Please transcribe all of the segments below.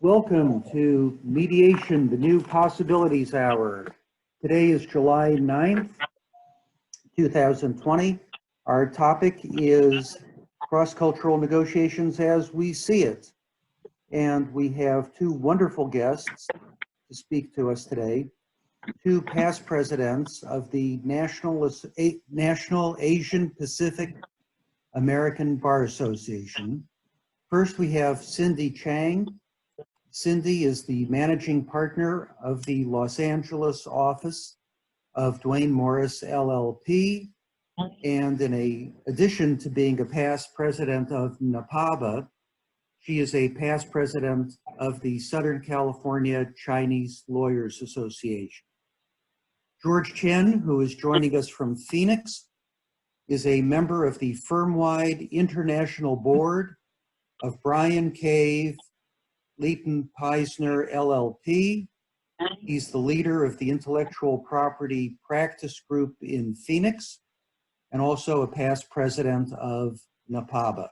Welcome to Mediation, the New Possibilities Hour. Today is July 9th, 2020. Our topic is cross-cultural negotiations as we see it. And we have two wonderful guests to speak to us today. Two past presidents of the National Asian Pacific American Bar Association. First, we have Cyndie Chang. Cyndie is the managing partner of the Los Angeles office of Duane Morris LLP, and in addition to being a past president of NAPABA, she is a past president of the Southern California Chinese Lawyers Association. George Chen, who is joining us from Phoenix, is a member of the firm-wide international board of Bryan, Leighton, Paisner, LLP. He's the leader of the intellectual property practice group in Phoenix and also a past president of NAPABA.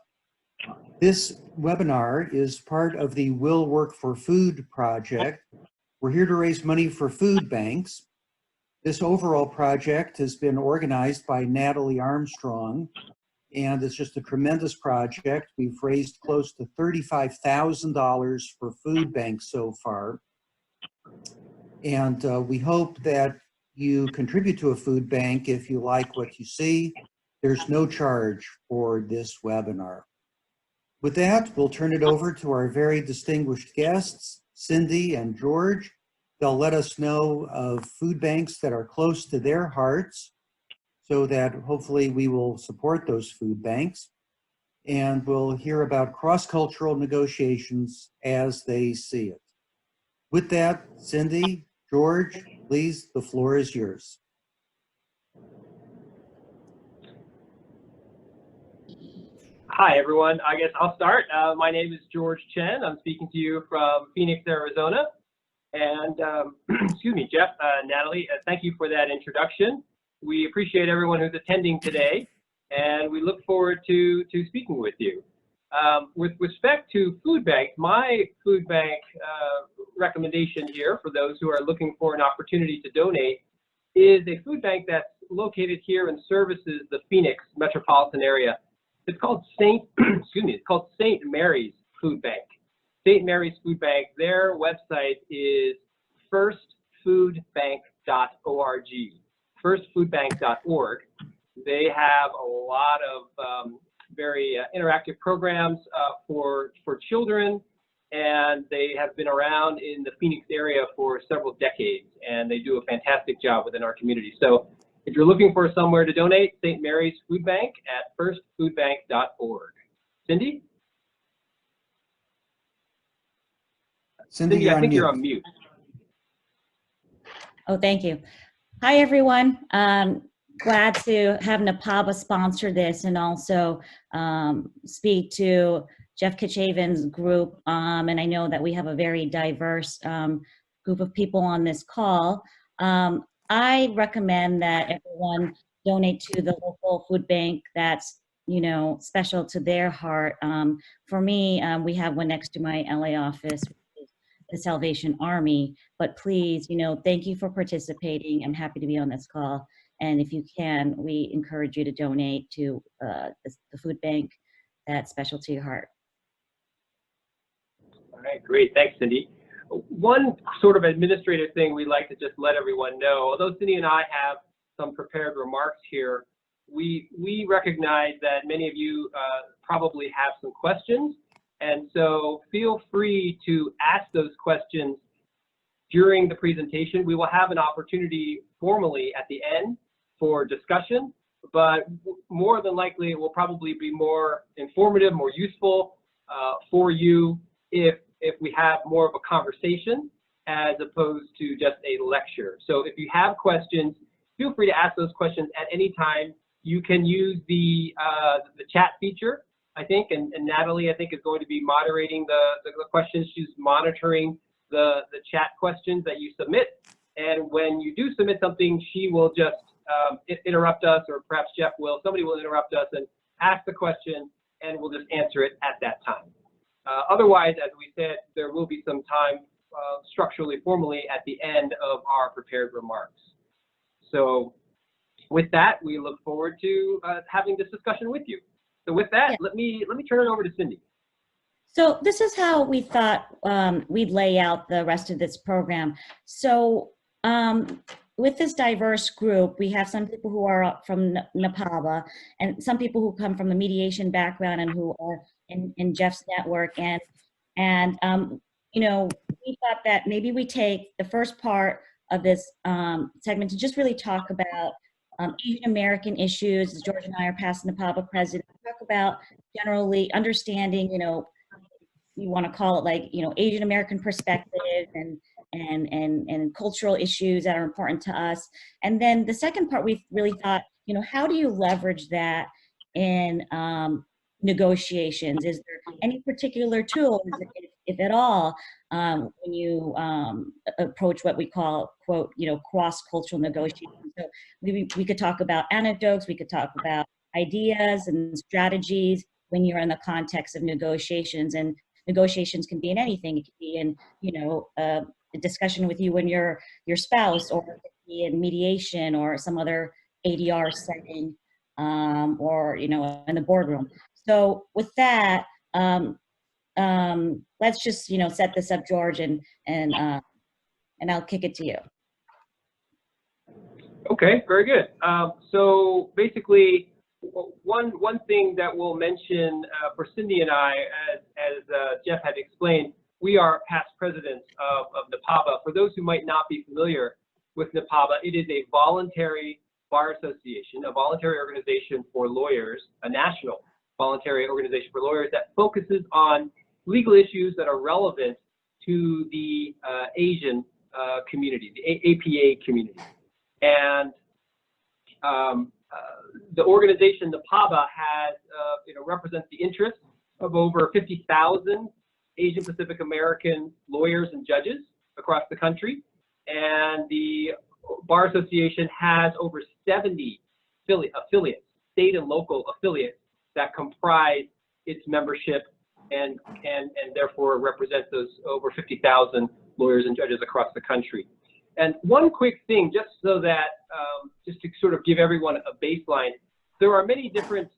This webinar is part of the Will Work for Food project. We're here to raise money for food banks. This overall project has been organized by Natalie Armstrong, and it's just a tremendous project. We've raised close to $35,000 for food banks so far. And we hope that you contribute to a food bank if you like what you see. There's no charge for this webinar. With that, we'll turn it over to our very distinguished guests, Cyndie and George. They'll let us know of food banks that are close to their hearts so that hopefully we will support those food banks. And we'll hear about cross-cultural negotiations as they see it. With that, Cyndie, George, please, the floor is yours. Hi, everyone. I guess I'll start. My name is George Chen. I'm speaking to you from Phoenix, Arizona. And excuse me, Jeff, Natalie, thank you for that introduction. We appreciate everyone who's attending today, and we look forward to speaking with you. With respect to food banks, my food bank recommendation here for those who are looking for an opportunity to donate is a food bank that's located here and services the Phoenix metropolitan area. It's called St. Mary's Food Bank. St. Mary's Food Bank, their website is firstfoodbank.org. firstfoodbank.org. They have a lot of very interactive programs for children, and they have been around in the Phoenix area for several decades, and they do a fantastic job within our community. So if you're looking for somewhere to donate, St. Mary's Food Bank at firstfoodbank.org. Cyndie? Cyndie, I think you're on mute. Oh, thank you. Hi, everyone. Glad to have NAPABA sponsor this and also speak to Jeff Kitchaven's group. And I know that we have a very diverse group of people on this call. I recommend that everyone donate to the local food bank that's, special to their heart. For me, we have one next to my LA office, the Salvation Army, but please, thank you for participating. I'm happy to be on this call. And if you can, we encourage you to donate to the food bank that's special to your heart. All right, great. Thanks, Cyndie. One sort of administrative thing we'd like to just let everyone know, although Cyndie and I have some prepared remarks here, we recognize that many of you probably have some questions. And so feel free to ask those questions during the presentation. We will have an opportunity formally at the end for discussion, but more than likely it will probably be more informative, more useful for you if we have more of a conversation as opposed to just a lecture. So if you have questions, feel free to ask those questions at any time. You can use the chat feature, I think, and Natalie, I think, is going to be moderating the questions. She's monitoring the chat questions that you submit. And when you do submit something, she will just interrupt us, or perhaps Jeff will. Somebody will interrupt us and ask the question, and we'll just answer it at that time. Otherwise, as we said, there will be some time structurally, formally at the end of our prepared remarks. So with that, we look forward to having this discussion with you. So with that, let me turn it over to Cyndie. So this is how we thought we'd lay out the rest of this program. So with this diverse group, we have some people who are from NAPABA and some people who come from the mediation background and who are in Jeff's network. And you know, we thought that maybe we take the first part of this segment to just really talk about Asian American issues, as George and I are past NAPABA president, talk about generally understanding, you know, you want to call it like, you know, Asian American perspective and cultural issues that are important to us. And then the second part, we really thought, you know, how do you leverage that in negotiations? Is there any particular tools, if at all, when you approach what we call, quote, you know, cross-cultural negotiations? So we could talk about anecdotes, we could talk about ideas and strategies when you're in the context of negotiations. And negotiations can be in anything. It could be in, you know, a discussion with you and your spouse, or it could be in mediation or some other ADR setting, or, you know, in the boardroom. So with that, let's just, you know, set this up, George, and I'll kick it to you. Okay, very good. So basically, one thing that we'll mention for Cyndie and I, as Jeff had explained, we are past presidents of NAPABA. For those who might not be familiar with NAPABA, it is a voluntary bar association, a voluntary organization for lawyers, a national voluntary organization for lawyers that focuses on legal issues that are relevant to the Asian community, the APA community. And the organization NAPABA has, you know, represents the interests of over 50,000 Asian Pacific American lawyers and judges across the country. And the Bar Association has over 70 affiliates, state and local affiliates, that comprise its membership and therefore represent those over 50,000 lawyers and judges across the country. And one quick thing, just so that, just to sort of give everyone a baseline, there are many different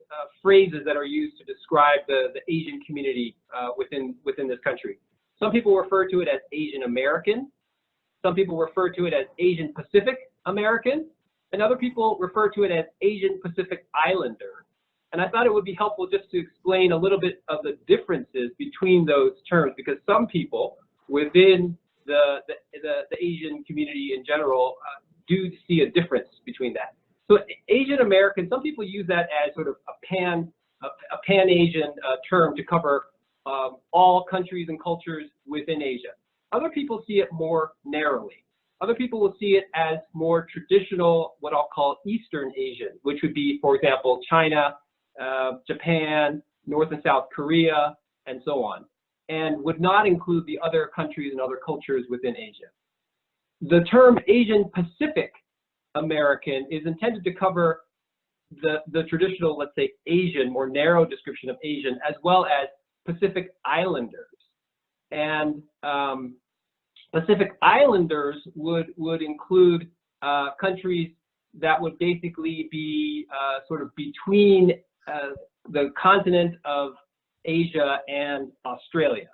phrases that are used to describe the Asian community within this country. Some people refer to it as Asian American. Some people refer to it as Asian Pacific American. And other people refer to it as Asian Pacific Islander. And I thought it would be helpful just to explain a little bit of the differences between those terms, because some people within the Asian community in general do see a difference between that. So Asian American, some people use that as sort of a pan-Asian term to cover all countries and cultures within Asia. Other people see it more narrowly. Other people will see it as more traditional, what I'll call Eastern Asian, which would be, for example, China, Japan, North and South Korea, and so on, and would not include the other countries and other cultures within Asia. The term Asian Pacific American is intended to cover the traditional, let's say, Asian, more narrow description of Asian, as well as Pacific Islanders. And Pacific Islanders would include countries that would basically be sort of between the continent of Asia and Australia.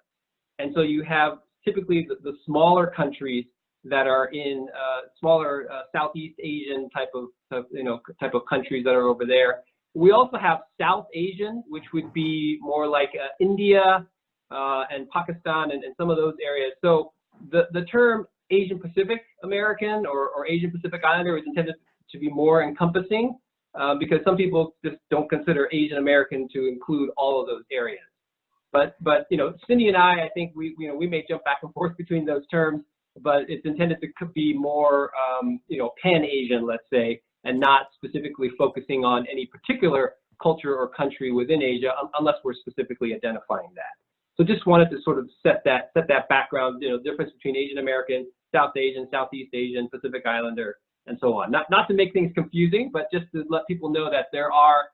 And so you have typically the smaller countries that are in smaller Southeast Asian type of countries that are over there. We also have South Asian, which would be more like India and Pakistan and some of those areas. So the term Asian Pacific American or Asian Pacific Islander is intended to be more encompassing because some people just don't consider Asian American to include all of those areas. But you know, Cyndie and I think we may jump back and forth between those terms, but it's intended to be more you know, pan-Asian, let's say, and not specifically focusing on any particular culture or country within Asia, unless we're specifically identifying that. So just wanted to sort of set that background, you know, difference between Asian American, South Asian, Southeast Asian, Pacific Islander, and so on. Not to make things confusing, but just to let people know that there are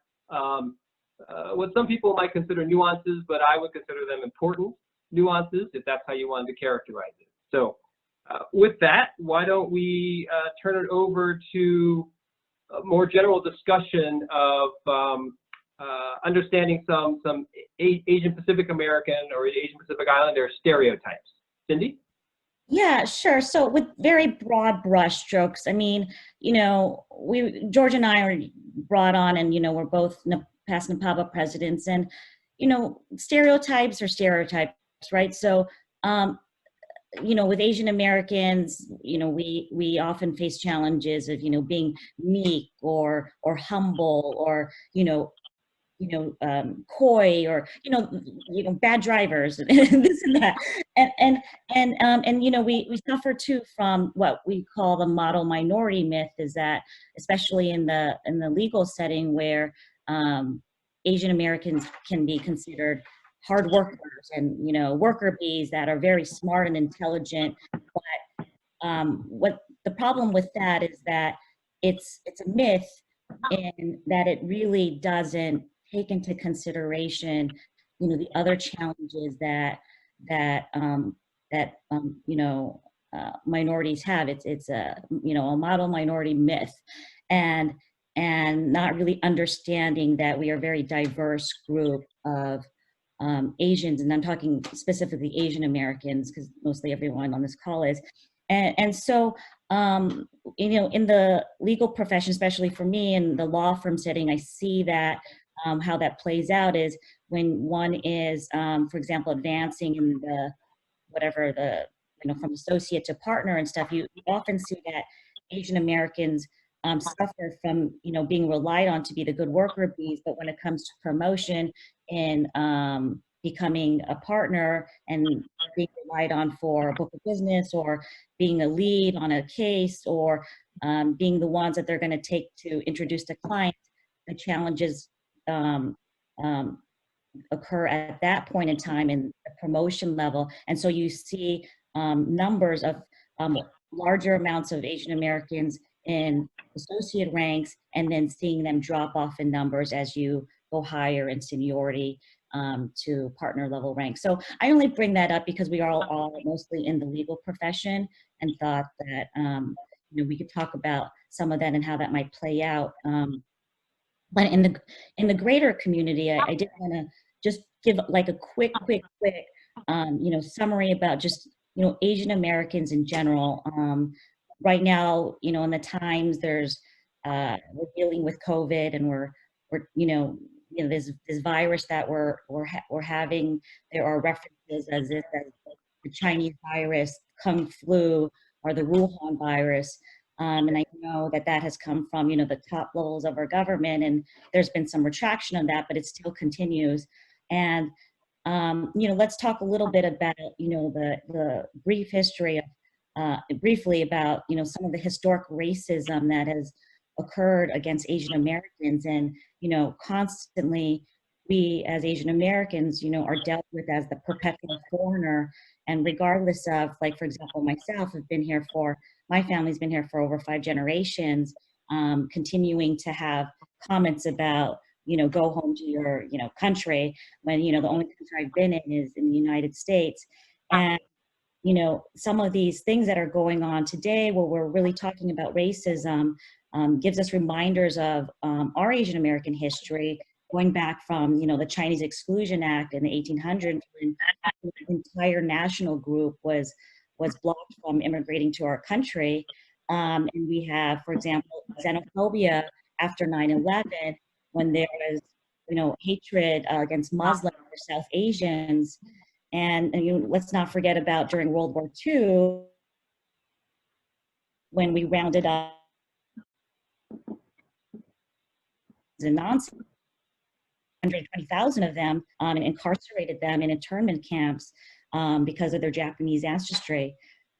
what some people might consider nuances, but I would consider them important nuances, if that's how you wanted to characterize it. So with that, why don't we turn it over to a more general discussion of understanding some Asian Pacific American or Asian Pacific Islander stereotypes. Cyndie? Yeah, sure. So with very broad brushstrokes, I mean, you know, George and I are brought on, and, you know, we're both past NAPABA presidents, and, you know, stereotypes are stereotypes, right? So, you know, with Asian Americans, you know, we often face challenges of, you know, being meek or humble, or, coy, or, bad drivers, and this and that. And you know, we suffer too from what we call the model minority myth, is that, especially in the legal setting, where Asian Americans can be considered hard workers and, you know, worker bees that are very smart and intelligent. But what the problem with that is that it's a myth, in that it really doesn't take into consideration, you know, the other challenges that minorities have. It's a, you know, a model minority myth, and not really understanding that we are a very diverse group of Asians, and I'm talking specifically Asian Americans, because mostly everyone on this call is. And so, you know, in the legal profession, especially for me in the law firm setting, I see that how that plays out is when one is, for example, advancing in from associate to partner and stuff, you often see that Asian Americans suffer from, you know, being relied on to be the good worker bees, but when it comes to promotion and becoming a partner and being relied on for a book of business, or being a lead on a case, or being the ones that they're going to take to introduce to clients, the challenges occur at that point in time in the promotion level. And so you see numbers of larger amounts of Asian Americans in associate ranks, and then seeing them drop off in numbers as you go higher in seniority to partner level rank. So I only bring that up because we are all mostly in the legal profession, and thought that you know, we could talk about some of that and how that might play out. But in the greater community, I did want to just give like a quick you know, summary about just, you know, Asian Americans in general. Right now, you know, in the times, there's we're dealing with COVID, and we're you know, this virus that we're having. There are references as if as the Chinese virus, Kung flu, or the Wuhan virus. And I know that has come from, you know, the top levels of our government, and there's been some retraction of that, but it still continues. And you know, let's talk a little bit about, you know, the brief history of, briefly about, you know, some of the historic racism that has occurred against Asian Americans. And, you know, constantly we as Asian Americans, you know, are dealt with as the perpetual foreigner. And regardless of, like, for example, myself, my family's been here for over 5 generations, continuing to have comments about, you know, go home to your, you know, country, when, you know, the only country I've been in is in the United States. And, you know, some of these things that are going on today, where we're really talking about racism, gives us reminders of our Asian American history, going back from, you know, the Chinese Exclusion Act in the 1800s, when the entire national group was blocked from immigrating to our country. And we have, for example, xenophobia after 9/11, when there was, you know, hatred against Muslims or South Asians. And you know, let's not forget about during World War II, when we rounded up the Nazis, 120,000 of them, and incarcerated them in internment camps because of their Japanese ancestry.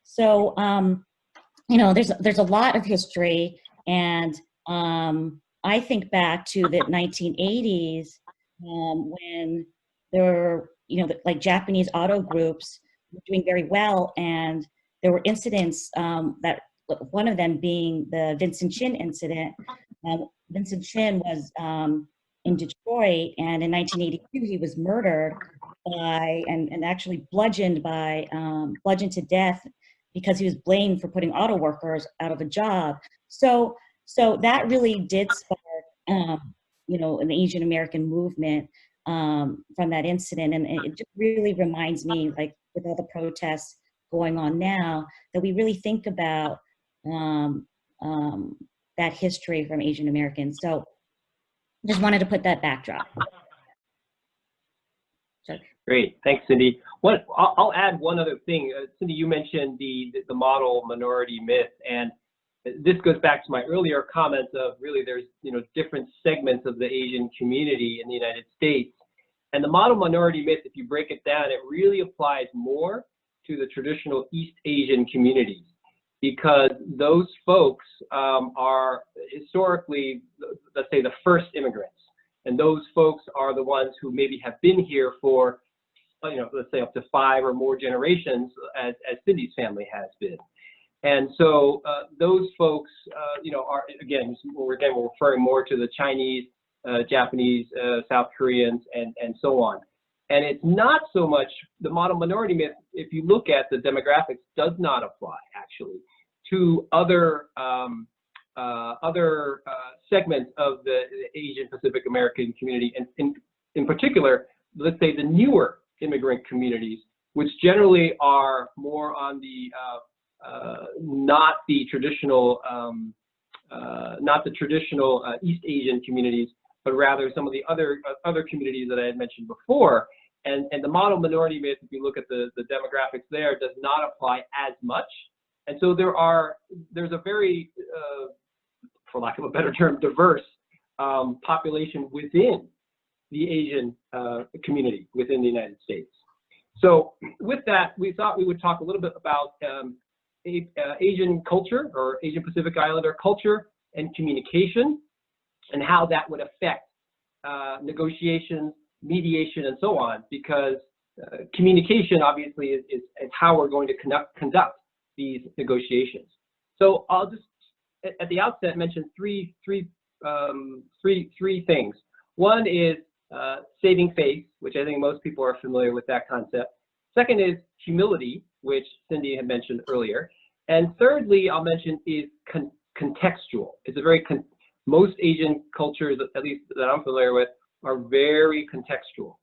So, you know, there's a lot of history, and I think back to the 1980s, when there were, you know, like Japanese auto groups were doing very well, and there were incidents that, one of them being the Vincent Chin incident. Vincent Chin was in Detroit, and in 1982 he was murdered by and actually bludgeoned to death because he was blamed for putting auto workers out of a job. So that really did spark an Asian American movement from that incident, and it just really reminds me, like with all the protests going on now, that we really think about that history from Asian Americans. So just wanted to put that backdrop. Great, thanks, Cyndie. I'll add one other thing. Cyndie, you mentioned the model minority myth, and this goes back to my earlier comments of really there's different segments of the Asian community in the United States, and the model minority myth, if you break it down, it really applies more to the traditional East Asian communities, because those folks are historically, let's say, the first immigrants, and those folks are the ones who maybe have been here for, let's say up to 5 or more generations, as Cyndie's family has been. And so those folks, are we're referring more to the Chinese, Japanese, South Koreans, and so on. And it's not so much the model minority myth, if you look at the demographics, does not apply actually to other segments of the Asian Pacific American community, and in particular, let's say the newer immigrant communities, which generally are more on the not the traditional East Asian communities, but rather some of the other communities that I had mentioned before. And the model minority myth, if you look at the demographics there, does not apply as much. And so there's a very, for lack of a better term, diverse population within the Asian community within the United States. So with that, we thought we would talk a little bit about Asian culture, or Asian Pacific Islander culture and communication, and how that would affect negotiations, mediation, and so on, because communication obviously is how we're going to conduct these negotiations. So I'll just at the outset mention three things. One is saving face, which I think most people are familiar with that concept. Second is humility, which Cyndie had mentioned earlier. And thirdly, I'll mention is contextual. It's a very most Asian cultures, at least that I'm familiar with, are very contextual.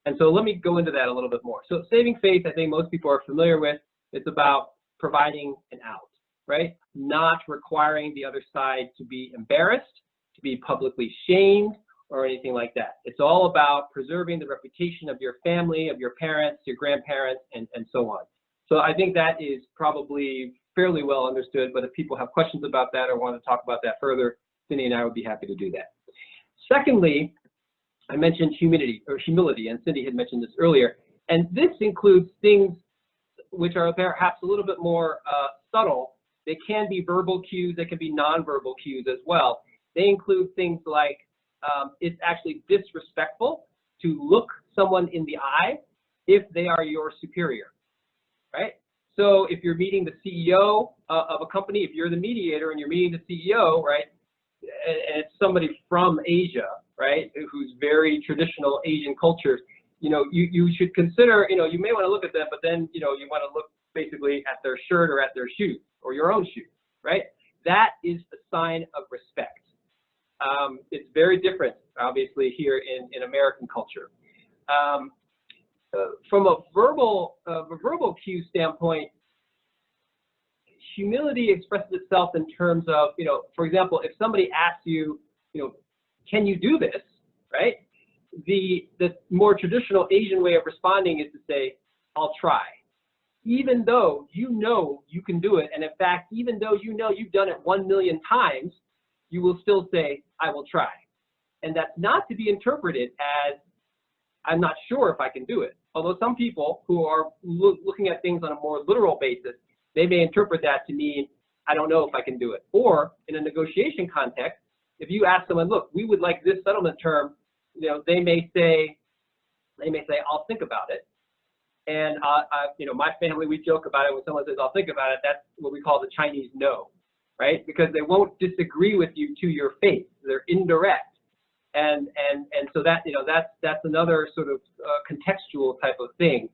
And so let me go into that a little bit more. So saving face, I think most people are familiar with. It's about providing an out, right? Not requiring the other side to be embarrassed, to be publicly shamed, or anything like that. It's all about preserving the reputation of your family, of your parents, your grandparents, and so on. So I think that is probably fairly well understood, but if people have questions about that or want to talk about that further, Cyndie and I would be happy to do that. Secondly, I mentioned humility, and Cyndie had mentioned this earlier, and this includes things which are perhaps a little bit more subtle. They can be verbal cues, they can be nonverbal cues as well. They include things like it's actually disrespectful to look someone in the eye if they are your superior, right? So if you're meeting the CEO of a company, if you're the mediator and you're meeting the CEO, right, and it's somebody from Asia, right, who's very traditional Asian cultures, you should consider, you may want to look at them, but then, you want to look basically at their shirt or at their shoes or your own shoes, right? That is a sign of respect. It's very different, obviously, here in American culture. From a verbal cue standpoint, humility expresses itself in terms of, for example, if somebody asks you, can you do this, right? The more traditional Asian way of responding is to say, I'll try. Even though you know you can do it, and in fact, even though you know you've done it 1 million times, you will still say, I will try. And that's not to be interpreted as, I'm not sure if I can do it. Although some people who are looking at things on a more literal basis, they may interpret that to mean, I don't know if I can do it. Or in a negotiation context, if you ask someone, look, we would like this settlement term, they may say, I'll think about it. And my family, we joke about it when someone says, I'll think about it. That's what we call the Chinese no, right? Because they won't disagree with you to your face. They're indirect. And so that, that's another sort of contextual type of thing,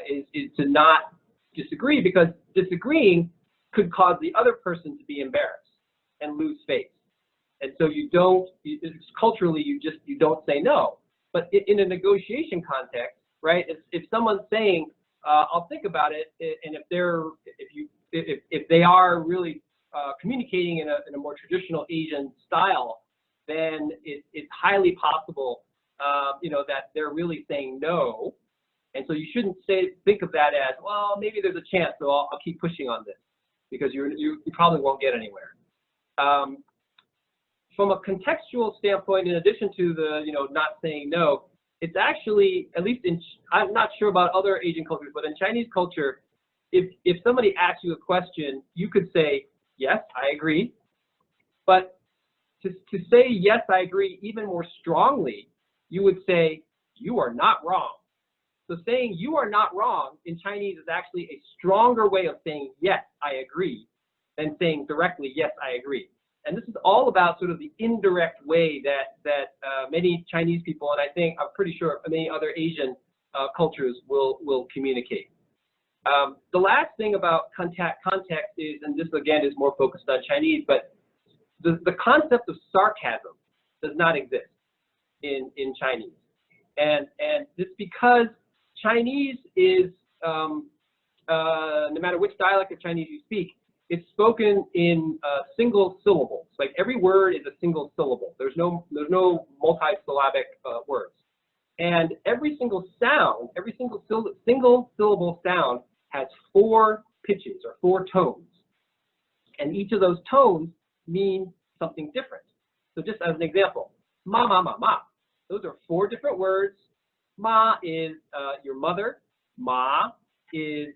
is to not disagree, because disagreeing could cause the other person to be embarrassed and lose face. And so you don't, culturally, you don't say no. But in a negotiation context, right, if someone's saying, I'll think about it, and if they are really communicating in a more traditional Asian style, then it's highly possible, that they're really saying no. And so you shouldn't think of that as, well, maybe there's a chance, so I'll keep pushing on this, because you probably won't get anywhere. From a contextual standpoint, in addition to the, not saying no, it's actually, at least I'm not sure about other Asian cultures, but in Chinese culture, if somebody asks you a question, you could say, yes, I agree. But to say, yes, I agree, even more strongly, you would say, you are not wrong. So saying you are not wrong in Chinese is actually a stronger way of saying, yes, I agree, than saying directly, yes, I agree. And this is all about sort of the indirect way that many Chinese people, and I'm pretty sure many other Asian cultures will communicate. The last thing about context is, and this again is more focused on Chinese, but the concept of sarcasm does not exist in Chinese. And it's because Chinese is, no matter which dialect of Chinese you speak, it's spoken in single syllables. Like every word is a single syllable. There's no multi-syllabic words. And every single sound, every single syllable sound has 4 pitches or 4 tones. And each of those tones mean something different. So just as an example, ma, ma, ma, ma. Those are 4 different words. Ma is your mother. Ma is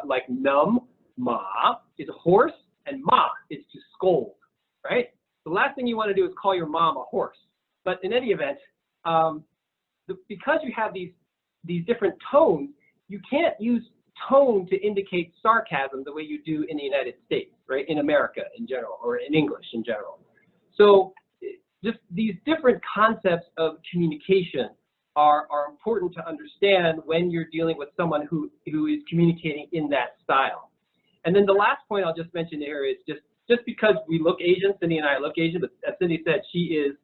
like numb. Ma is a horse, and ma is to scold, right? The last thing you want to do is call your mom a horse. But in any event, because you have these different tones, you can't use tone to indicate sarcasm the way you do in the United States, right? In America in general, or in English in general. So just these different concepts of communication are important to understand when you're dealing with someone who is communicating in that style. And then the last point I'll just mention here is just because we look Asian, Cyndie and I look Asian, but as Cyndie said, she is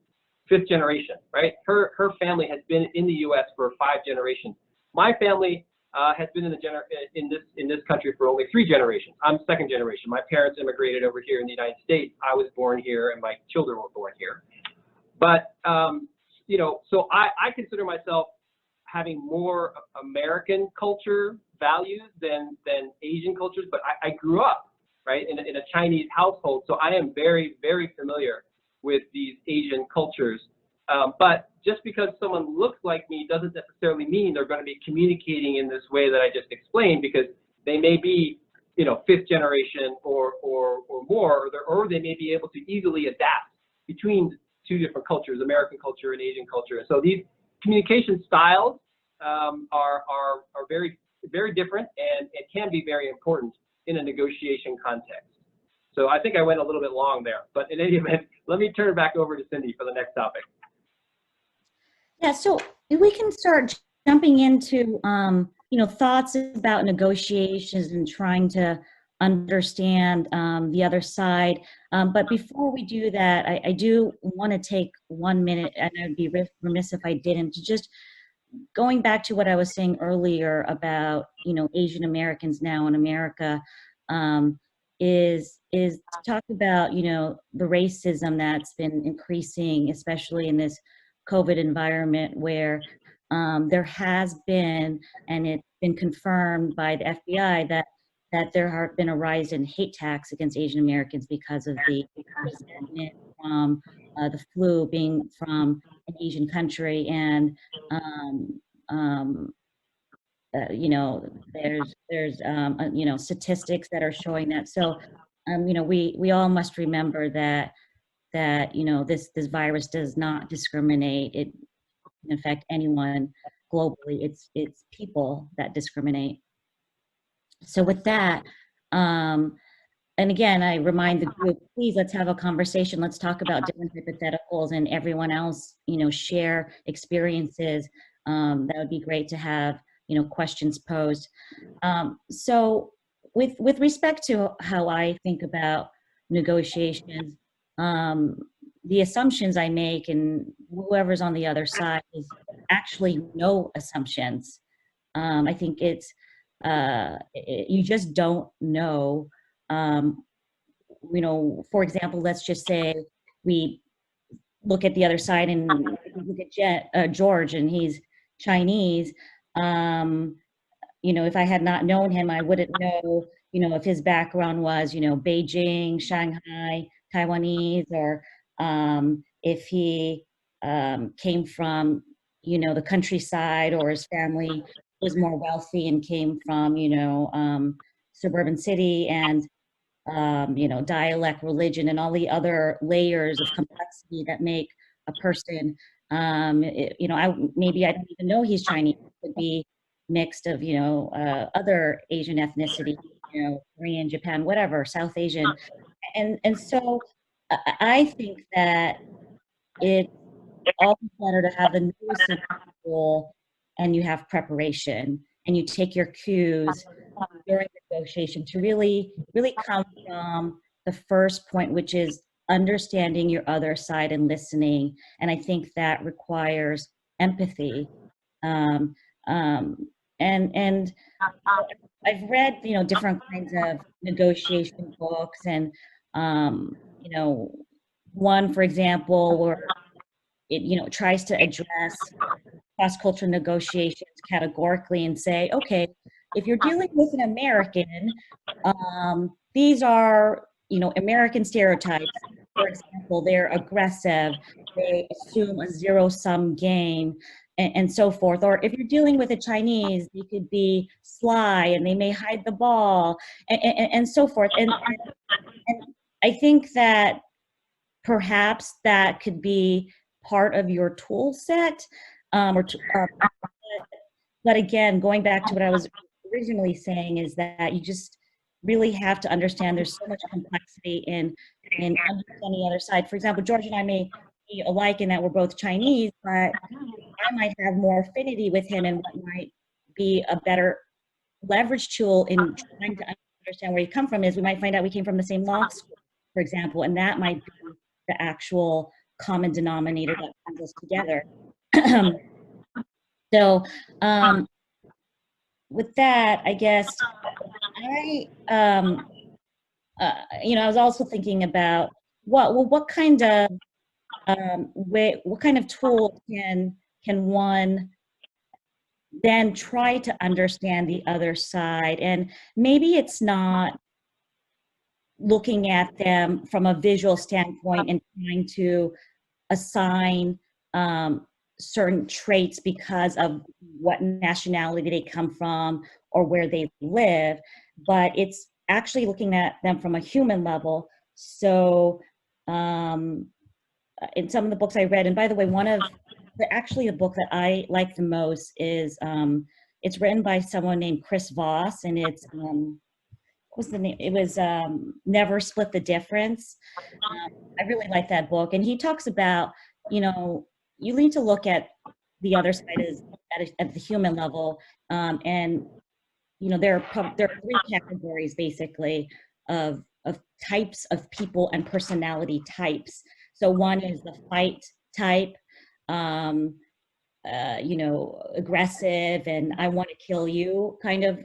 5th generation, right? Her family has been in the U.S. for 5 generations. My family has been in this country for only 3 generations. I'm 2nd generation. My parents immigrated over here in the United States. I was born here, and my children were born here. But so I consider myself having more American culture values than Asian cultures. But I grew up, right, in a Chinese household, so I am very, very familiar with these Asian cultures. But just because someone looks like me doesn't necessarily mean they're going to be communicating in this way that I just explained, because they may be, 5th generation or more, or they may be able to easily adapt between 2 different cultures, American culture and Asian culture. So these communication styles are very, very different, and it can be very important in a negotiation context. So I think I went a little bit long there, but in any event, let me turn it back over to Cyndie for the next topic. Yeah, so we can start jumping into, thoughts about negotiations and trying to understand the other side. But before we do that, I do want to take 1 minute, and I'd be remiss if I didn't, to just going back to what I was saying earlier about, Asian Americans now in America, is to talk about, the racism that's been increasing, especially in this COVID environment, where there has been, and it's been confirmed by the FBI, that there has been a rise in hate attacks against Asian Americans because of the resentment from the flu being from an Asian country. And there's statistics that are showing that. So we all must remember that this virus does not discriminate. It can affect anyone globally. It's people that discriminate. So with that, and again, I remind the group, please, let's have a conversation. Let's talk about different hypotheticals and everyone else, share experiences. That would be great to have, questions posed. So with respect to how I think about negotiations, the assumptions I make, and whoever's on the other side, is actually no assumptions. I think it's, you just don't know. For example, let's just say we look at the other side and look at George, and he's Chinese. If I had not known him, I wouldn't know, if his background was, Beijing, Shanghai, Taiwanese, or if he came from, the countryside, or his family was more wealthy and came from, suburban city, and dialect, religion, and all the other layers of complexity that make a person, maybe I don't even know he's Chinese. It could be mixed of, other Asian ethnicity, Korean, Japan, whatever, South Asian. And so I think that it's always better to have the newest tool, and you have preparation, and you take your cues during negotiation to really come from the first point, which is understanding your other side and listening. And I think that requires empathy. And I've read, different kinds of negotiation books, and one, for example, where it tries to address cross-cultural negotiations categorically and say, okay, if you're dealing with an American, these are, American stereotypes. For example, they're aggressive, they assume a zero-sum game, and so forth. Or if you're dealing with a Chinese, they could be sly, and they may hide the ball, and so forth. And I think that perhaps that could be part of your tool set, but again, going back to what I was originally saying, is that you just really have to understand there's so much complexity in understanding the other side. For example, George and I may be alike in that we're both Chinese, but I might have more affinity with him, and what might be a better leverage tool in trying to understand where you come from is we might find out we came from the same law school, for example, and that might be the actual common denominator that brings us together. So with that, I guess I was also thinking about what kind of tool can one then try to understand the other side. And maybe it's not looking at them from a visual standpoint and trying to assign certain traits because of what nationality they come from or where they live, but it's actually looking at them from a human level. So in some of the books I read, and by the way, the book that I like the most is, it's written by someone named Chris Voss, and it's, what was the name? It was Never Split the Difference. I really like that book. And he talks about, you need to look at the other side at the human level. And, there are 3 categories basically of types of people and personality types. So one is the fight type, aggressive and I want to kill you kind of,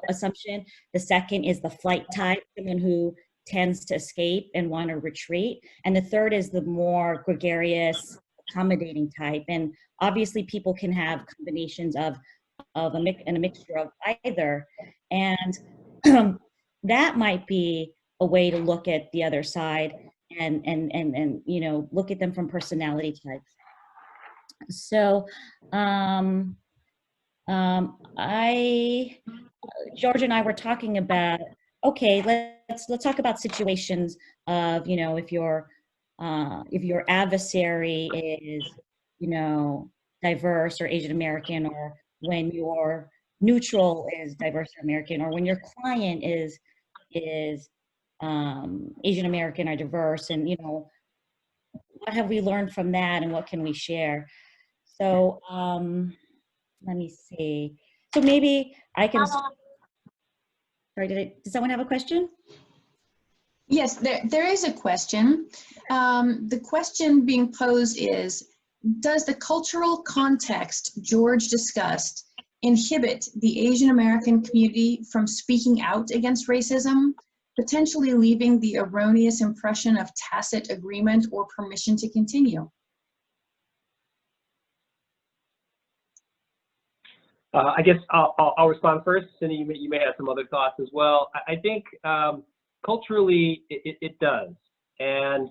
assumption. The second is the flight type, someone who tends to escape and want to retreat. And the third is the more gregarious, accommodating type. And obviously people can have combinations of a mixture of either. And that might be a way to look at the other side and look at them from personality types. So George and I were talking about, okay, let's talk about situations of, if your adversary is, diverse or Asian American, or when your neutral is diverse or American, or when your client is Asian American are diverse, and you know, what have we learned from that, and what can we share? So let me see. So maybe I can. Sorry, did someone have a question? Yes, there is a question. The question being posed is, does the cultural context George discussed inhibit the Asian American community from speaking out against racism, potentially leaving the erroneous impression of tacit agreement or permission to continue? I guess I'll respond first. Cyndie, you may have some other thoughts as well. I think culturally it does. And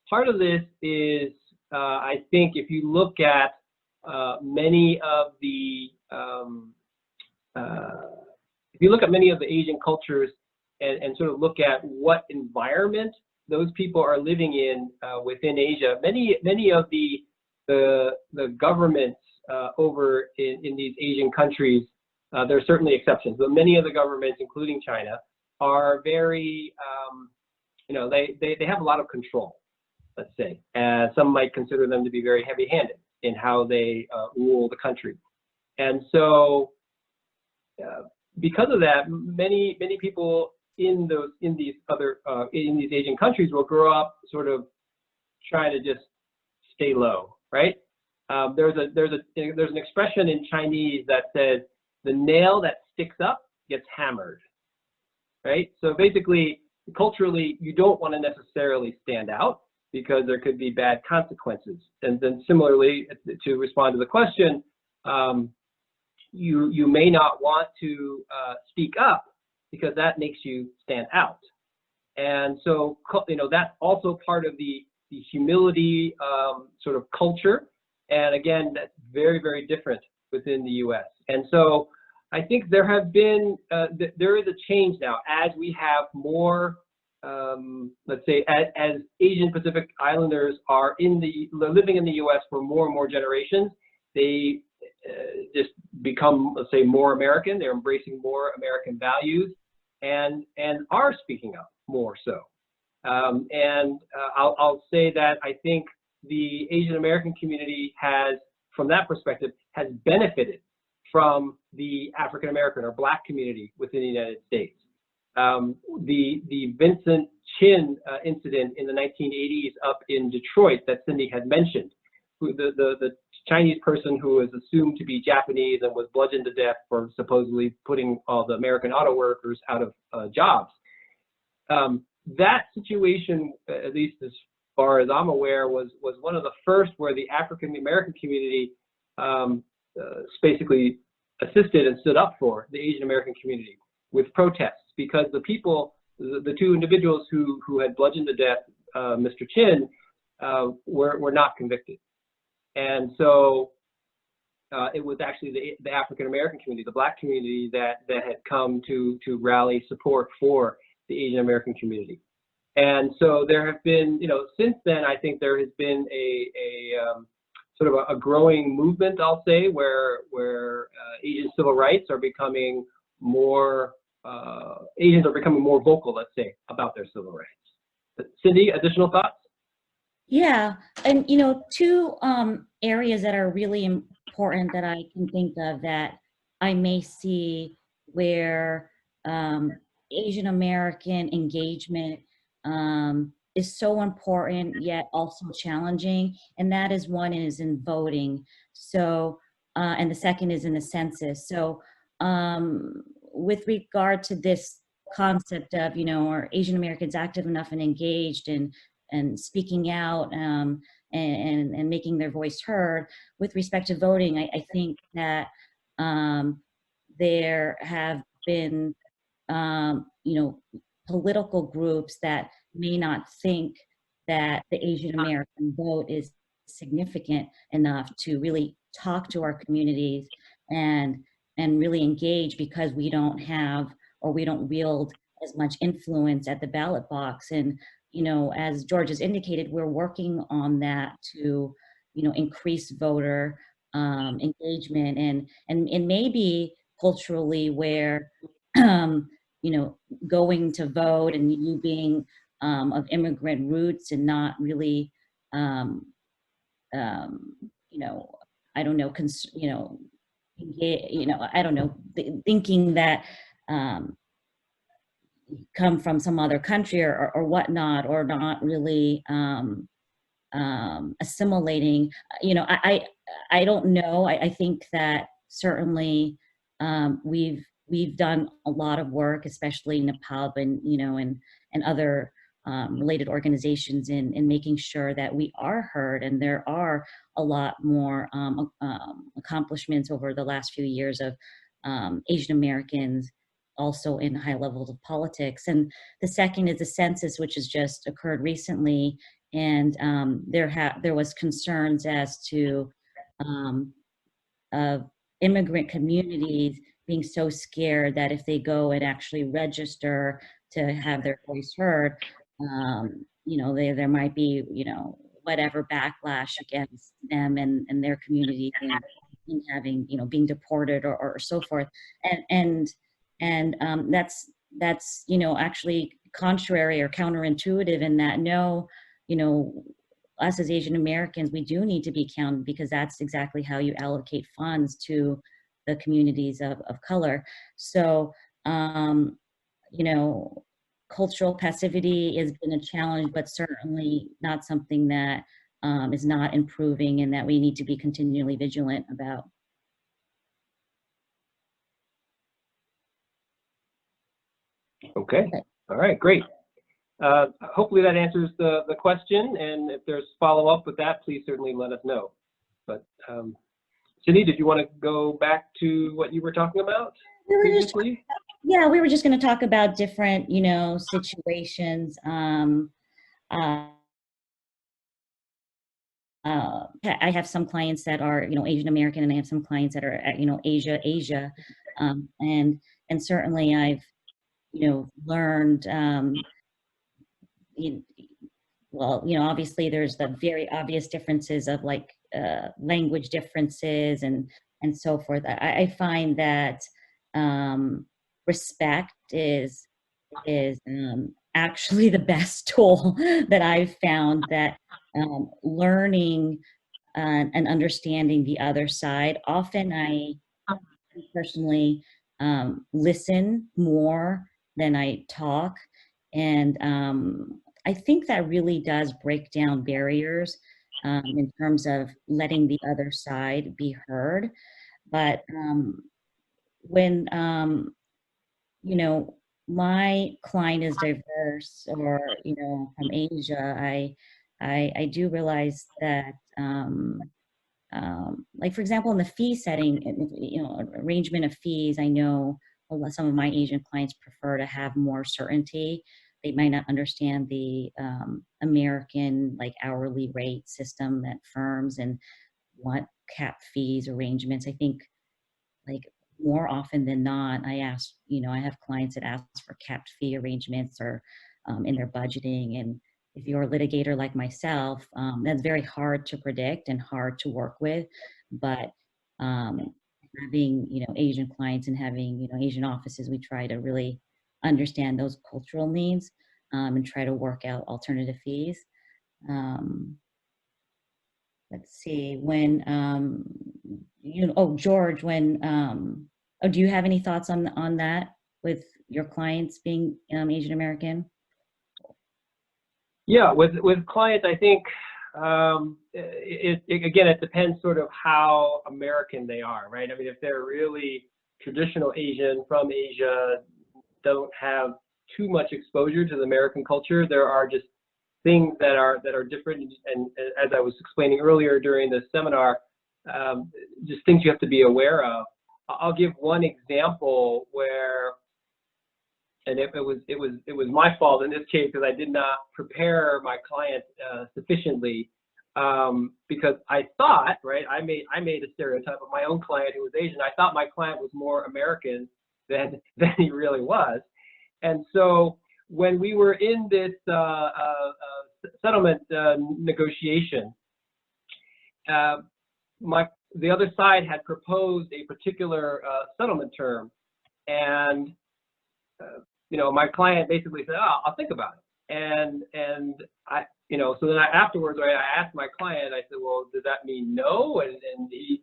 part of this is, I think if you look at many of the Asian cultures and sort of look at what environment those people are living in within Asia, many of the governments over in these Asian countries, there are certainly exceptions, but many of the governments, including China, are very, they have a lot of control, let's say. Some might consider them to be very heavy-handed in how they rule the country. And so because of that, many people in these Asian countries will grow up sort of trying to just stay low, right? There's an expression in Chinese that says, the nail that sticks up gets hammered, right? So basically, culturally, you don't want to necessarily stand out because there could be bad consequences. And then similarly, to respond to the question, you may not want to speak up because that makes you stand out. And so, that's also part of the humility sort of culture. And again, that's very, very different within the U.S. And so I think there have been, there is a change now as we have more, let's say, as Asian Pacific Islanders are living in the U.S. for more and more generations, they just become, let's say, more American. They're embracing more American values and are speaking up more so. I'll say that I think the Asian American community has, from that perspective, has benefited from the African American or Black community within the United States. The Vincent Chin incident in the 1980s up in Detroit that Cyndie had mentioned, the Chinese person who was assumed to be Japanese and was bludgeoned to death for supposedly putting all the American auto workers out of jobs. That situation, at least as far as I'm aware, was one of the first where the African American community basically assisted and stood up for the Asian American community with protests, because the people, the two individuals who had bludgeoned to death Mr. Chen were not convicted. And so it was actually the African American community, the Black community, that had come to rally support for the Asian American community. And so there have been, since then, I think there has been a sort of a growing movement, I'll say, where Asian civil rights are becoming more, Asians are becoming more vocal, let's say, about their civil rights. But Cyndie, additional thoughts? Yeah, and two areas that are really important that I can think of that I may see where Asian American engagement is so important yet also challenging, and that is, one is in voting. So, and the second is in the census. So, with regard to this concept of, are Asian Americans active enough and engaged and speaking out and making their voice heard with respect to voting, I think that there have been, political groups that may not think that the Asian American vote is significant enough to really talk to our communities and really engage, because we don't have, or we don't wield as much influence at the ballot box. And as George has indicated, we're working on that to increase voter engagement and maybe culturally where going to vote and you being of immigrant roots and not really, I don't know, I don't know, thinking that come from some other country or whatnot, or not really assimilating. I don't know. I think that certainly we've done a lot of work, especially NAPABA and other related organizations in making sure that we are heard, and there are a lot more accomplishments over the last few years of Asian Americans also in high levels of politics. And the second is the census, which has just occurred recently, and there was concerns as to immigrant communities being so scared that if they go and actually register to have their voice heard, there might be whatever backlash against them and their community in having being deported or so forth, and that's actually contrary or counterintuitive in that us as Asian Americans, we do need to be counted, because that's exactly how you allocate funds to the communities of color. So, cultural passivity has been a challenge, but certainly not something that is not improving and that we need to be continually vigilant about. Okay. All right, great. Hopefully that answers the question, and if there's follow-up with that, please certainly let us know. But Cyndie, did you want to go back to what you were talking about previously? Yeah, we were just going to talk about different, situations. I have some clients that are, Asian American, and I have some clients that are, Asia, and certainly I've, learned. Obviously there's the very obvious differences of language differences and so forth. I find that respect is actually the best tool that I've found, that learning and understanding the other side. Often I personally listen more than I talk, and I think that really does break down barriers in terms of letting the other side be heard. But when my client is diverse, or from Asia, I do realize that for example, in the fee setting, arrangement of fees, I know some of my Asian clients prefer to have more certainty. They might not understand the American hourly rate system at firms and want cap fees arrangements. I think more often than not, I have clients that ask for capped fee arrangements or in their budgeting. And if you're a litigator like myself, that's very hard to predict and hard to work with. But having Asian clients and having Asian offices, we try to really understand those cultural needs and try to work out alternative fees. Let's see, when George, when do you have any thoughts on that with your clients being Asian American? Yeah, with clients, I think it depends sort of how American they are, right? I mean, if they're really traditional Asian from Asia, don't have too much exposure to the American culture, there are just things that are different. And as I was explaining earlier during the seminar, just things you have to be aware of. I'll give one example where, and it was my fault in this case, because I did not prepare my client sufficiently, because I thought, right, I made a stereotype of my own client who was Asian. I thought my client was more American than he really was. And so when we were in this settlement negotiation, the other side had proposed a particular settlement term, and my client basically said, "Oh, I'll think about it." And I, so then afterwards, I asked my client, I said, "Well, does that mean no?" And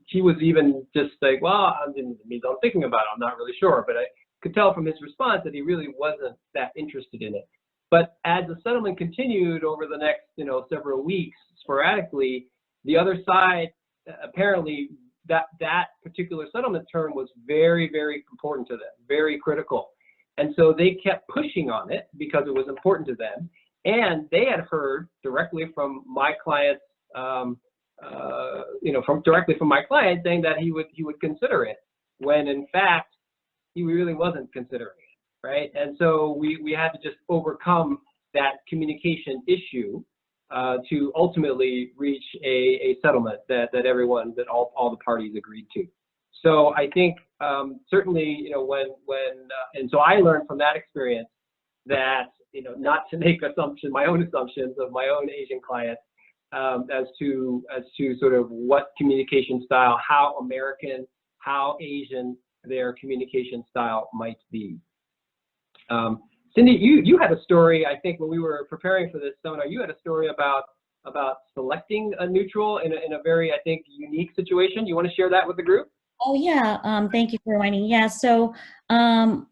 he was even just like, "Well, it means I'm thinking about it. I'm not really sure." But I could tell from his response that he really wasn't that interested in it. But as the settlement continued over the next, several weeks, sporadically, the other side apparently that particular settlement term was very, very important to them, very critical. And so they kept pushing on it because it was important to them. And they had heard directly from my client, directly from my client saying that he would consider it, when in fact, he really wasn't considering it, right? And so we had to just overcome that communication issue to ultimately reach a settlement that all the parties agreed to. So I think certainly, and so I learned from that experience that, not to make my own assumptions of my own Asian clients as to sort of what communication style, how American, how Asian their communication style might be. Cyndie, you had a story, I think, when we were preparing for this seminar. You had a story about selecting a neutral in a very, I think, unique situation. You want to share that with the group? Oh yeah, thank you for reminding. Yeah, so I'm,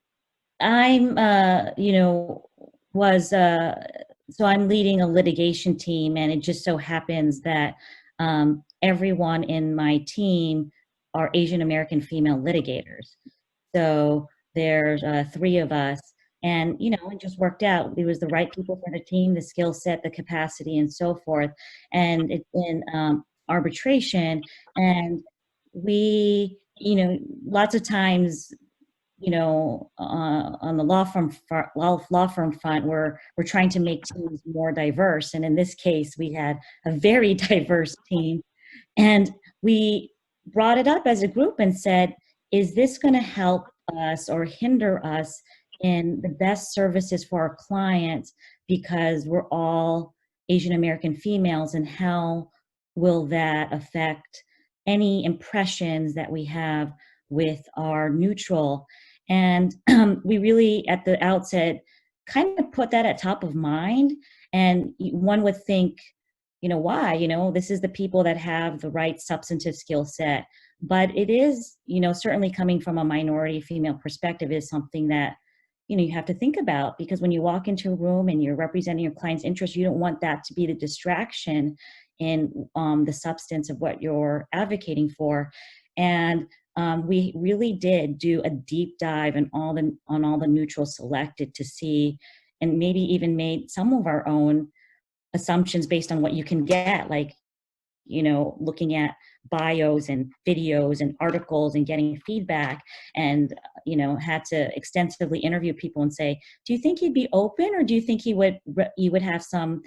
so I'm leading a litigation team, and it just so happens that everyone in my team are Asian American female litigators. So there's 3 of us, and it just worked out. It was the right people for the team, the skill set, the capacity, and so forth. And it's in arbitration, and we, lots of times, on the law firm front, we're trying to make teams more diverse. And in this case, we had a very diverse team, and we brought it up as a group and said, is this going to help us or hinder us in the best services for our clients, because we're all Asian American females, and how will that affect any impressions that we have with our neutral? And we really, at the outset, kind of put that at top of mind. And one would think, why? This is the people that have the right substantive skill set. But it is, certainly coming from a minority female perspective, is something that, you have to think about, because when you walk into a room and you're representing your client's interests, you don't want that to be the distraction in the substance of what you're advocating for. And we really did do a deep dive on all the neutrals selected to see, and maybe even made some of our own assumptions based on what you can get, like, looking at bios and videos and articles and getting feedback, and, had to extensively interview people and say, do you think he'd be open, or do you think you would have some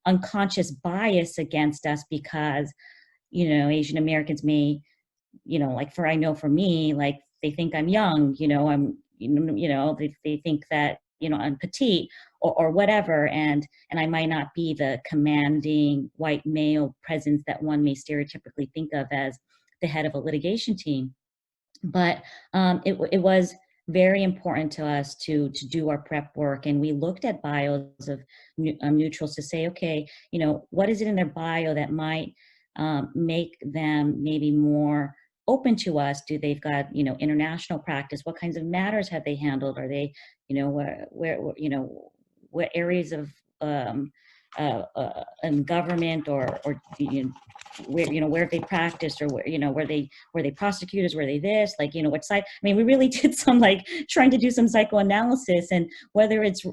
unconscious bias against us because, Asian Americans may, like for me, like, they think I'm young, they think that, I'm petite or whatever, and I might not be the commanding white male presence that one may stereotypically think of as the head of a litigation team. But it was very important to us to do our prep work, and we looked at bios of neutrals to say, okay, what is it in their bio that might make them maybe more open to us? Do they've got, international practice? What kinds of matters have they handled? Are they, what areas of in government or where have they practiced, or were they prosecutors, were they this, like, what side? I mean, we really did some, like, trying to do some psychoanalysis, and whether it's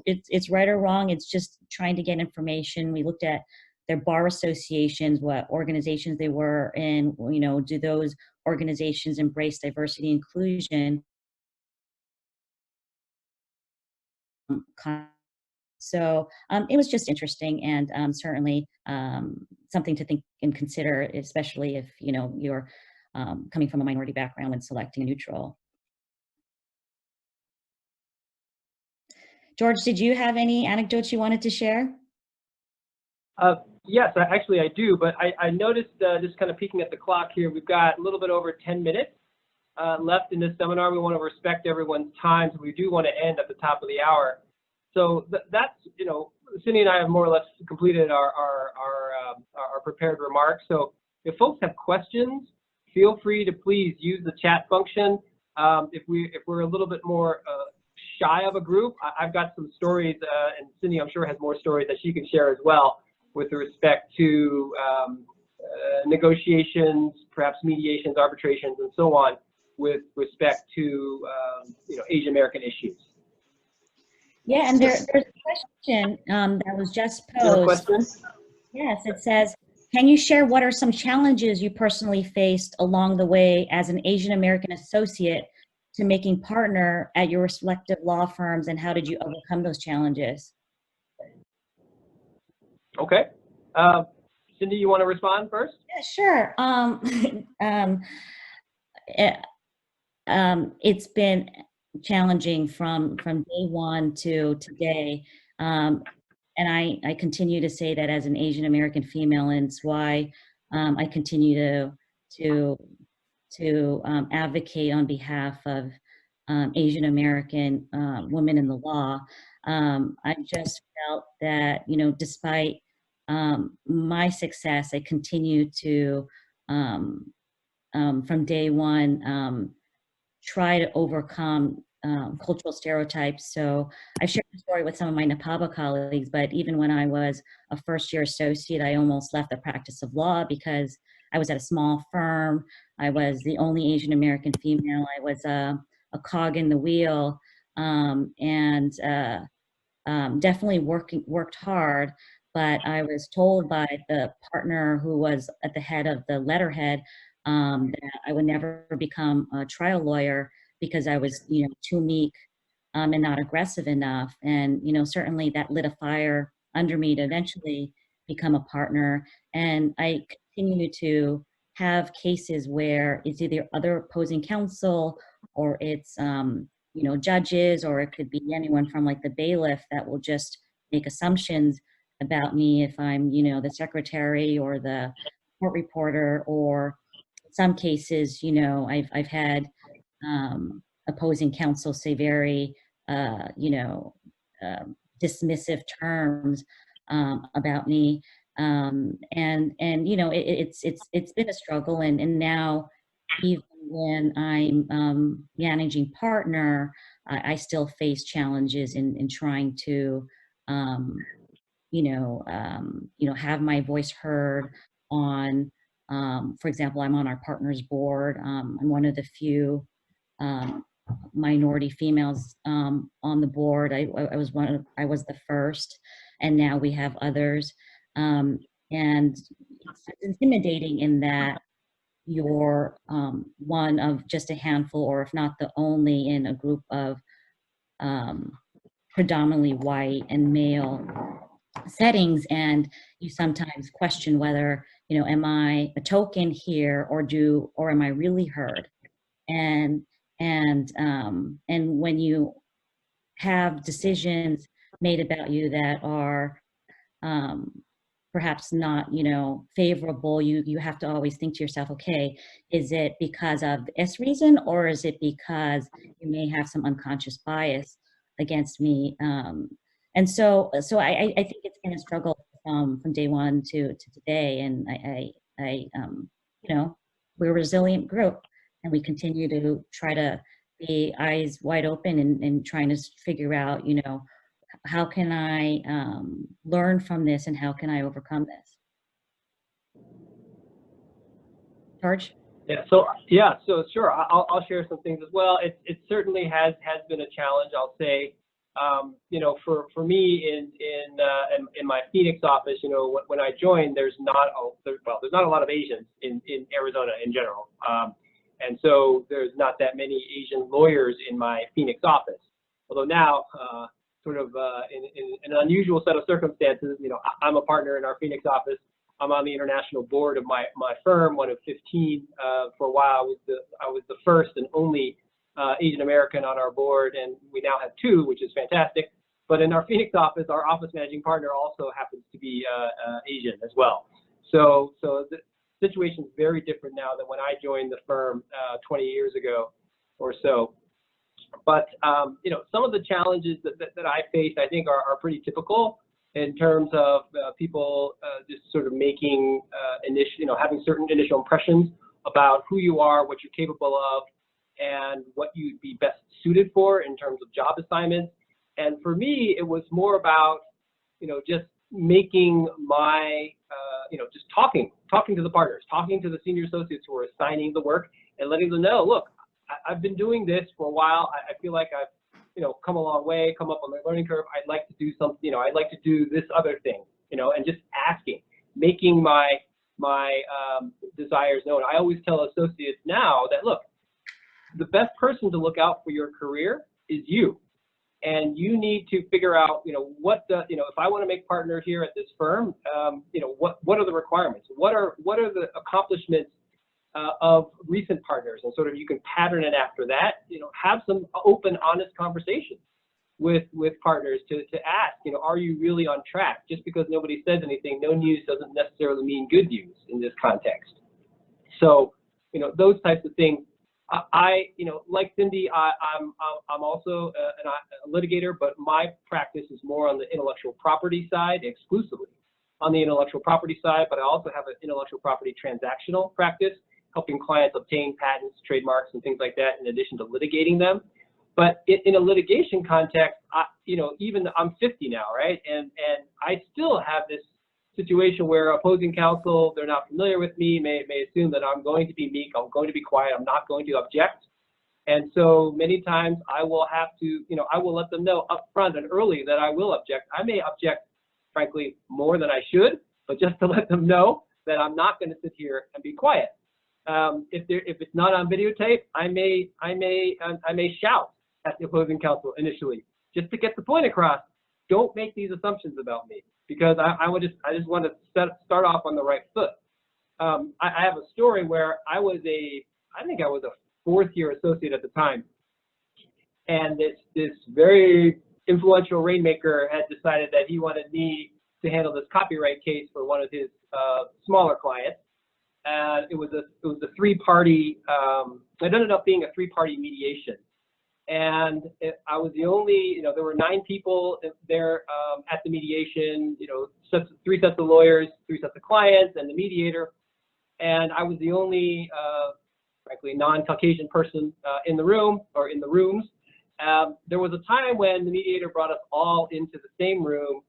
right or wrong, it's just trying to get information. We looked at their bar associations, what organizations they were in, do those organizations embrace diversity and inclusion? So it was just interesting, and certainly something to think and consider, especially if you're coming from a minority background when selecting a neutral. George, did you have any anecdotes you wanted to share? Yes, I do, but I noticed, just kind of peeking at the clock here, we've got a little bit over 10 minutes. left in this seminar. We want to respect everyone's time, so we do want to end at the top of the hour. So that's, you know, Cyndie and I have more or less completed our prepared remarks. So if folks have questions, feel free to please use the chat function. If we're a little bit more shy of a group, I've got some stories, and Cyndie, I'm sure, has more stories that she can share as well with respect to negotiations, perhaps mediations, arbitrations, and so on, with respect to you know, Asian American issues. Yeah, and there's a question that was just Is there a posed. question? Yes, it says, can you share what are some challenges you personally faced along the way as an Asian American associate to making partner at your respective law firms, and how did you overcome those challenges? Okay. Cyndie, you want to respond first? Yeah, sure. It's been challenging from day one to today. And I continue to say that as an Asian American female, and it's why I continue to advocate on behalf of Asian American women in the law. I just felt that, you know, despite my success, I continue to, from day one, try to overcome cultural stereotypes. So I shared the story with some of my NAPABA colleagues, but even when I was a first-year associate, I almost left the practice of law because I was at a small firm. I was the only Asian American female. I was a cog in the wheel, and definitely worked hard. But I was told by the partner who was at the head of the letterhead that I would never become a trial lawyer because I was, you know, too meek and not aggressive enough. And, you know, certainly that lit a fire under me to eventually become a partner. And I continue to have cases where it's either other opposing counsel or it's, you know, judges, or it could be anyone from like the bailiff that will just make assumptions about me if I'm, you know, the secretary or the court reporter, or in some cases, you know, I've had opposing counsel say very, you know, dismissive terms about me, and you know, it's been a struggle, and now even when I'm managing partner, I still face challenges in trying to, you know, have my voice heard on. For example, I'm on our partners board. I'm one of the few minority females on the board. I was the first, and now we have others. And it's intimidating in that you're one of just a handful, or if not the only, in a group of predominantly white and male settings, and you sometimes question whether, you know, am I a token here, or am I really heard? And when you have decisions made about you that are perhaps not, you know, favorable, you have to always think to yourself, okay, is it because of this reason, or is it because you may have some unconscious bias against me? And so I think it's been a struggle from day one to today, and I you know, we're a resilient group, and we continue to try to be eyes wide open and trying to figure out, you know, how can I learn from this, and how can I overcome this? George? Yeah. So sure. I'll share some things as well. It certainly has been a challenge. I'll say, you know, for me in my Phoenix office, you know, when I joined, there's not a lot of Asians in Arizona in general, and so there's not that many Asian lawyers in my Phoenix office. Although now, sort of in an unusual set of circumstances, you know, I'm a partner in our Phoenix office. I'm on the international board of my firm, one of 15. For a while, I was the first and only Asian American on our board, and we now have 2, which is fantastic. But in our Phoenix office, our office managing partner also happens to be Asian as well. So situation's very different now than when I joined the firm 20 years ago or so. But you know, some of the challenges that I faced, I think, are pretty typical in terms of people just sort of making having certain initial impressions about who you are, what you're capable of, and what you'd be best suited for in terms of job assignments. And for me, it was more about, you know, just making my, just talking to the partners, talking to the senior associates who are assigning the work, and letting them know, look, I've been doing this for a while. I feel like I've, come a long way, come up on the learning curve. I'd like to do something, I'd like to do this other thing, and just asking, making my desires known. I always tell associates now that, look, the best person to look out for your career is you. And you need to figure out, if I want to make partner here at this firm, what are the requirements? What are the accomplishments of recent partners? And sort of you can pattern it after that. Have some open, honest conversations with partners to ask, are you really on track? Just because nobody says anything, no news doesn't necessarily mean good news in this context. So, those types of things. Like Cyndie, I'm also a litigator, but my practice is more on the intellectual property side, exclusively on the intellectual property side, but I also have an intellectual property transactional practice, helping clients obtain patents, trademarks, and things like that, in addition to litigating them. But in a litigation context, even I'm 50 now, right? And I still have this situation where opposing counsel, they're not familiar with me, may assume that I'm going to be meek, I'm going to be quiet, I'm not going to object. And so many times I will have to, I will let them know up front and early that I will object. I may object, frankly, more than I should, but just to let them know that I'm not going to sit here and be quiet. If it's not on videotape, I may shout at the opposing counsel initially, just to get the point across. Don't make these assumptions about me, because I just want to start off on the right foot. I have a story where I think I was a fourth-year associate at the time, and this very influential rainmaker had decided that he wanted me to handle this copyright case for one of his smaller clients. And it was a three-party. It ended up being a three-party mediation. And I was the only, there were 9 people there at the mediation, 3 sets of lawyers, 3 sets of clients, and the mediator. And I was the only, frankly, non-Caucasian person in the room, or in the rooms. There was a time when the mediator brought us all into the same room,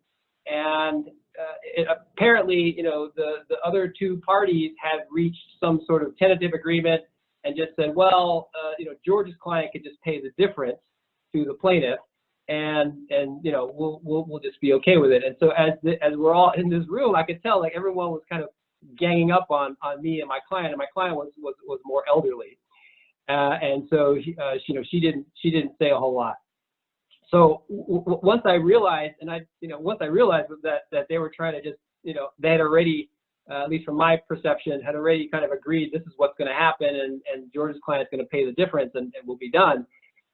and apparently, the other 2 parties had reached some sort of tentative agreement, and just said, well, George's client could just pay the difference to the plaintiff, and we'll just be okay with it. And so as we're all in this room, I could tell, like, everyone was kind of ganging up on me and my client was more elderly, and so she didn't say a whole lot. So once I realized, that they were trying to just, they had already, at least from my perception, had already kind of agreed this is what's going to happen, and George's client's going to pay the difference, and we'll be done.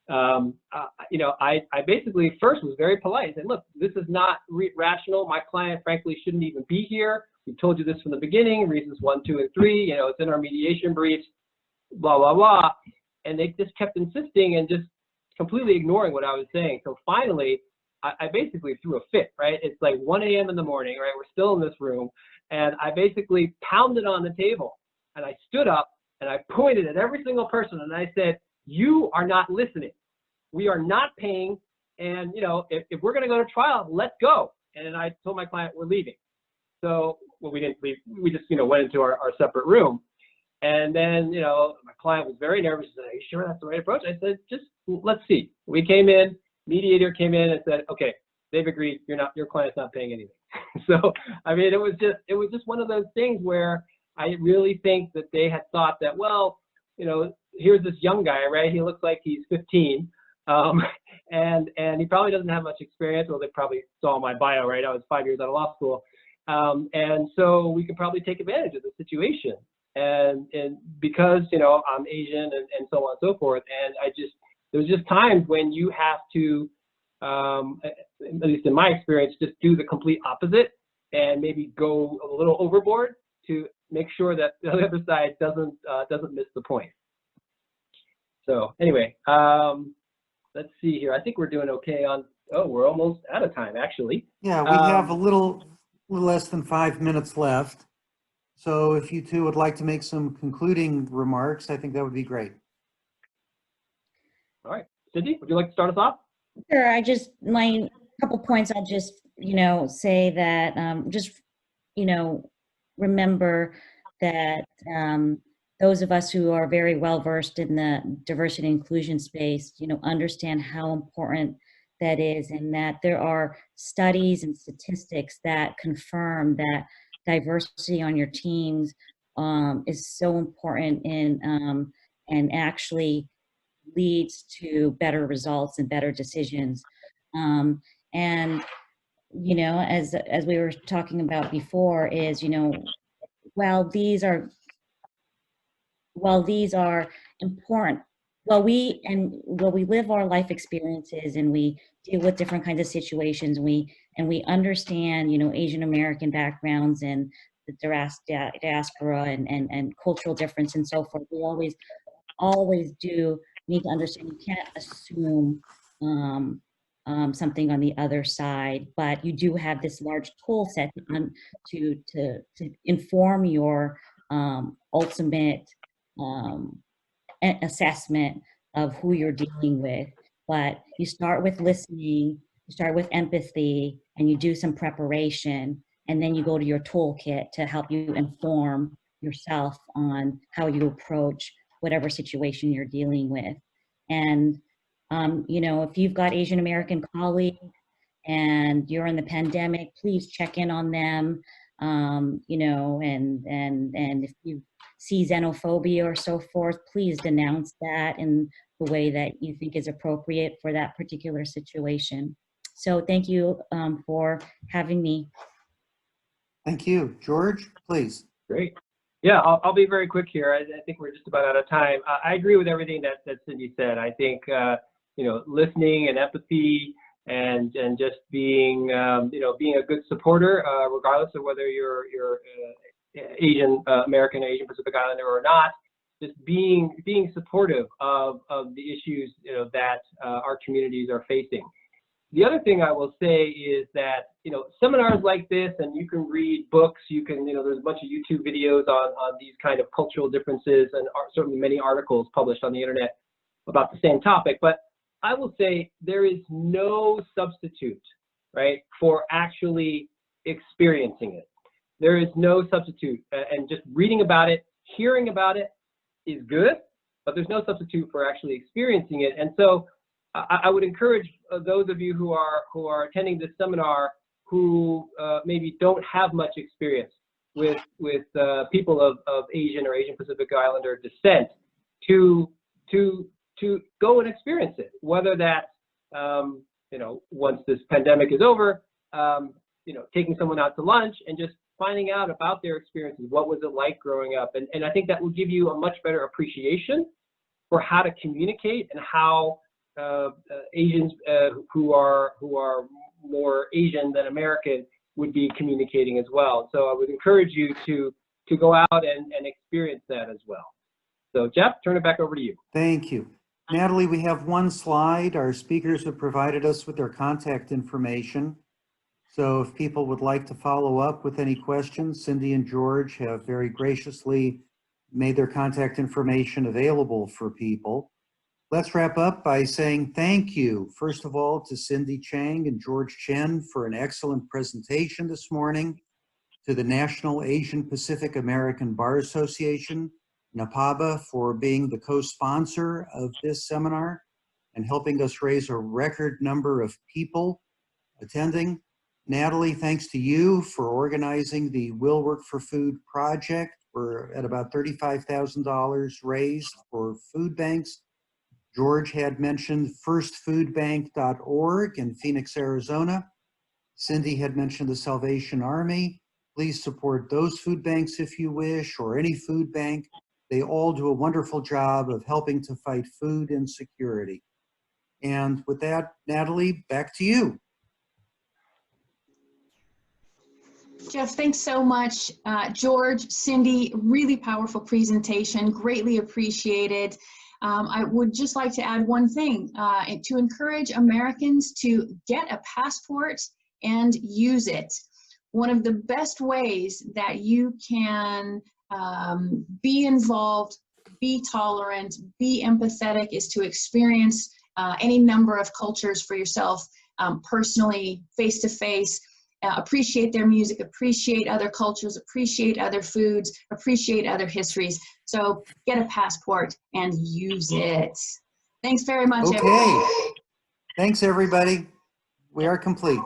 I basically first was very polite and said, look, this is not rational. My client, frankly, shouldn't even be here. We've told you this from the beginning, reasons 1, 2, and 3. It's in our mediation briefs, blah, blah, blah. And they just kept insisting and just completely ignoring what I was saying. So finally, I basically threw a fit, right? It's like 1 a.m. in the morning, right? We're still in this room. And I basically pounded on the table, and I stood up and I pointed at every single person, and I said, you are not listening. We are not paying. And, if we're going to go to trial, let's go. And I told my client, we're leaving. So, well, we didn't leave. We just, went into our separate room. And then, my client was very nervous. He said, are you sure that's the right approach? I said, just let's see. We came in, mediator came in and said, okay, they've agreed. Your client's not paying anything. So, I mean, it was just one of those things where I really think that they had thought that, well, here's this young guy, right? He looks like he's 15, and he probably doesn't have much experience. Well, they probably saw my bio, right? I was 5 years out of law school, and so we can probably take advantage of the situation. And because I'm Asian and so on and so forth, and there's just times when you have to, at least in my experience, just do the complete opposite and maybe go a little overboard to make sure that the other side doesn't miss the point. So anyway, let's see here. I think we're doing okay on, oh, we're almost out of time, actually. Yeah, we have a little less than 5 minutes left. So if you two would like to make some concluding remarks, I think that would be great. All right. Cyndie, would you like to start us off? Sure. My couple points, I'll just, say that, just, remember that those of us who are very well versed in the diversity and inclusion space, understand how important that is, and that there are studies and statistics that confirm that diversity on your teams is so important and actually leads to better results and better decisions. And as we were talking about before, is while these are important, while we live our life experiences and we deal with different kinds of situations, and we understand Asian American backgrounds and the diaspora and cultural difference and so forth. We always do need to understand you can't assume something on the other side, but you do have this large tool set to inform your ultimate assessment of who you're dealing with. But you start with listening, you start with empathy, and you do some preparation, and then you go to your toolkit to help you inform yourself on how you approach whatever situation you're dealing with. And if you've got Asian American colleagues and you're in the pandemic, please check in on them. And if you see xenophobia or so forth, please denounce that in the way that you think is appropriate for that particular situation. So thank you for having me. Thank you. George, please. Great. Yeah, I'll be very quick here. I think we're just about out of time. I agree with everything that Cyndie said. I think listening and empathy and just being being a good supporter, regardless of whether you're Asian American or Asian Pacific Islander or not, just being supportive of the issues that our communities are facing. The other thing I will say is that, seminars like this, and you can read books, you can, there's a bunch of YouTube videos on these kind of cultural differences, and certainly many articles published on the internet about the same topic. But I will say there is no substitute, right, for actually experiencing it. There is no substitute, and just reading about it, hearing about it is good, but there's no substitute for actually experiencing it. And so I would encourage those of you who are attending this seminar who maybe don't have much experience with people of Asian or Asian Pacific Islander descent to go and experience it. Whether that's once this pandemic is over, taking someone out to lunch and just finding out about their experiences. What was it like growing up? And I think that will give you a much better appreciation for how to communicate and how Asians who are more Asian than American would be communicating as well. So I would encourage you to go out and experience that as well. So Jeff, turn it back over to you. Thank you. Natalie, we have one slide. Our speakers have provided us with their contact information. So if people would like to follow up with any questions, Cyndie and George have very graciously made their contact information available for people. Let's wrap up by saying thank you, first of all, to Cyndie Chang and George Chen for an excellent presentation this morning, to the National Asian Pacific American Bar Association, NAPABA, for being the co-sponsor of this seminar and helping us raise a record number of people attending. Natalie, thanks to you for organizing the Will Work for Food project. We're at about $35,000 raised for food banks. George had mentioned firstfoodbank.org in Phoenix, Arizona. Cyndie had mentioned the Salvation Army. Please support those food banks if you wish, or any food bank. They all do a wonderful job of helping to fight food insecurity. And with that, Natalie, back to you. Jeff, thanks so much. George, Cyndie, really powerful presentation, greatly appreciated. I would just like to add one thing, to encourage Americans to get a passport and use it. One of the best ways that you can be involved, be tolerant, be empathetic is to experience any number of cultures for yourself personally, face to face. Appreciate their music, appreciate other cultures, appreciate other foods, appreciate other histories. So get a passport and use it. Thanks very much. Okay. Everybody. Thanks, everybody. We are complete.